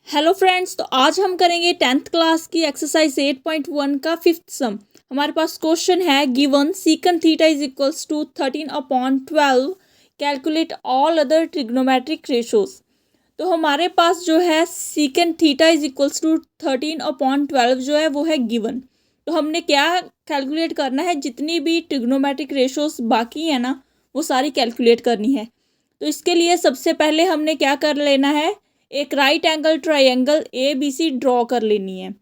Hello friends, तो आज हम करेंगे 10th क्लास की एक्सरसाइज 8.1 का फिफ्थ सम। हमारे पास क्वेश्चन है given secant theta is equals to 13/12 calculate all other trigonometric ratios. तो हमारे पास जो है secant theta is equals to 13/12 जो है वो है गिवन। तो हमने क्या कैलकुलेट करना है, जितनी भी ट्रिग्नोमेट्रिक रेशोज बाकी है ना वो सारी कैलकुलेट करनी है। तो इसके लिए सबसे पहले हमने क्या कर लेना है, एक right angle triangle A B C draw कर लेनी है,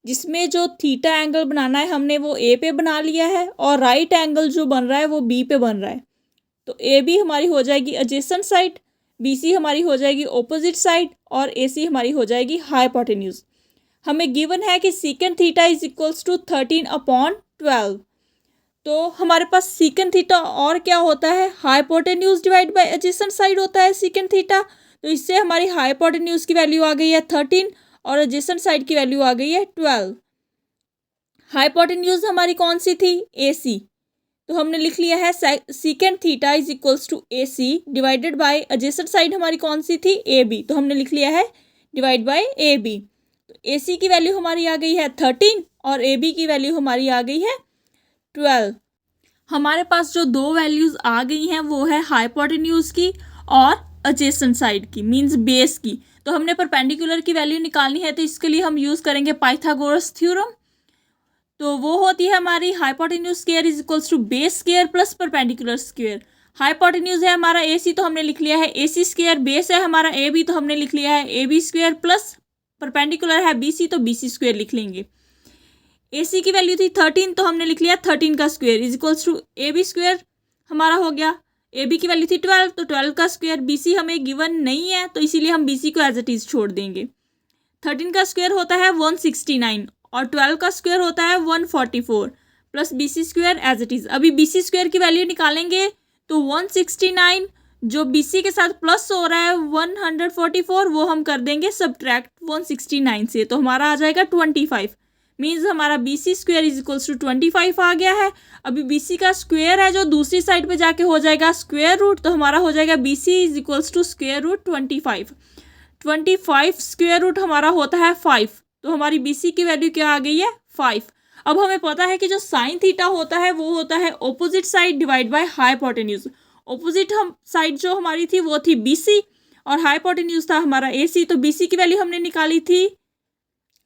जिसमें जो थीटा एंगल बनाना है हमने वो ए पे बना लिया है और राइट एंगल जो बन रहा है वो बी पे बन रहा है। तो ए बी हमारी हो जाएगी एडजेसेंट साइड, बी सी हमारी हो जाएगी ऑपोजिट साइड और ए सी हमारी हो जाएगी हाइपोटेन्यूज। हमें गिवन है कि secant theta is equals to 13/12। तो हमारे पास सीकेंट थीटा और क्या होता है, hypotenuse divide bye adjacent side होता है सीकेंट थीटा। तो इससे हमारी हाइपोटेन्यूज की वैल्यू आ गई है 13 और एडजेसेंट साइड की वैल्यू आ गई है 12। हाइपोटेन्यूज हमारी कौन सी थी, ए सी। तो हमने लिख लिया है secant theta is equals to A C divided by adjacent side हमारी कौन सी थी, ए बी। तो हमने लिख लिया है डिवाइड बाय ए बी। तो ए सी की वैल्यू हमारी आ गई है 13 और ए बी की वैल्यू हमारी आ गई है 12। हमारे पास जो दो वैल्यूज आ गई हैं वो है हाइपोटेन्यूज की और एडजेसेंट साइड की, मींस बेस की। तो हमने परपेंडिकुलर की वैल्यू निकालनी है, तो इसके लिए हम यूज करेंगे पाइथागोरस थ्योरम। तो वो होती है हमारी hypotenuse square is equals to base square plus perpendicular square. Hypotenuse है हमारा ए सी, तो हमने लिख लिया है ए सी स्क्वायर। बेस है हमारा ए बी, तो हमने लिख लिया है A B square plus perpendicular है बी सी, तो बी सी स्क्वायर लिख लेंगे। ए सी की वैल्यू थी 13, तो हमने लिख लिया 13 का square is equals to A B square हमारा हो गया। ए बी की वैल्यू थी 12, तो 12 का स्क्वायर। बी सी हमें गिवन नहीं है तो इसीलिए हम बी सी को एज इट इज छोड़ देंगे। 13 का स्क्वायर होता है 169 और 12 का स्क्वायर होता है 144 plus B C square as it is. अभी बी सी स्क्वायर की वैल्यू निकालेंगे तो 169 जो बी सी के साथ प्लस हो रहा है 144 वो हम कर देंगे सब्ट्रैक्ट 169 से, तो हमारा आ जाएगा 25। मीन्स हमारा B C square is equals to 25 आ गया है। अभी बी सी का स्क्वेयर है जो दूसरी साइड पे जाके हो जाएगा स्क्वेयर रूट, तो हमारा हो जाएगा B C is equals to square root 25। 25 square root हमारा होता है 5, तो हमारी बी सी की वैल्यू क्या आ गई है 5। अब हमें पता है कि जो साइन थीटा होता है वो होता है opposite side divide by hypotenuse. Opposite हम साइड जो हमारी थी वो थी बी सी और हाइपोटेन्यूज था हमारा ए सी। तो बी सी की वैल्यू हमने निकाली थी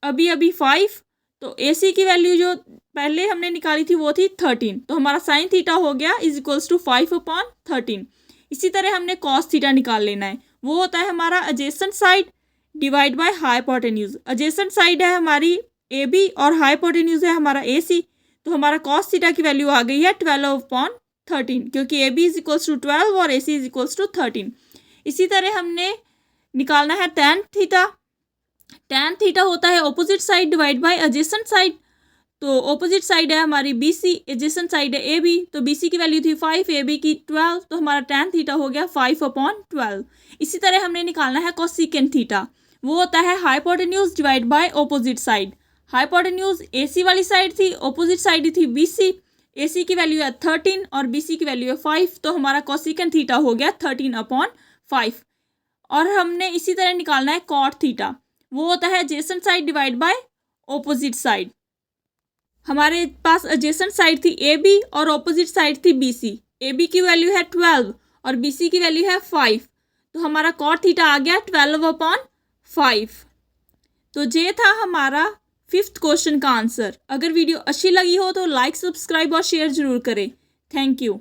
अभी 5, तो ए सी की वैल्यू जो पहले हमने निकाली थी वो थी 13, तो हमारा साइन थीटा हो गया इज इक्वल्स टू 5/13। इसी तरह हमने कॉस थीटा निकाल लेना है, वो होता है हमारा adjacent side divide by hypotenuse. Adjacent side है हमारी ए बी और हाइपोटेन्यूज है हमारा ए सी, तो हमारा कॉस थीटा की वैल्यू आ गई है 12/13, क्योंकि A B is equals to 12 और A C is equals to 13। इसी तरह हमने निकालना है टैन थीटा। टैन थीटा होता है opposite side divide by adjacent side. तो ऑपोजिट साइड है हमारी बी सी, एडजेसेंट साइड है ए बी। तो बी सी की वैल्यू थी 5, ए बी की 12, तो हमारा टैन थीटा हो गया 5/12। इसी तरह हमने निकालना है कोसेकेंट थीटा, वो होता है hypotenuse divide by opposite side. Hypotenuse A C वाली साइड थी, ऑपोजिट साइड थी बी सी। ए सी की वैल्यू है 13 और बी सी की वैल्यू है 5, तो हमारा कोसेकेंट थीटा हो गया 13/5। और हमने इसी तरह निकालना है कॉट थीटा, वो होता है adjacent side divide by opposite side. हमारे पास एडजेसेंट साइड थी ए बी और ऑपोजिट साइड थी बी सी। ए बी की वैल्यू है 12 और बी सी की वैल्यू है 5, तो हमारा कॉट थीटा आ गया 12/5। तो ये था हमारा फिफ्थ क्वेश्चन का आंसर। अगर वीडियो अच्छी लगी हो तो लाइक, सब्सक्राइब और शेयर जरूर करें। Thank you.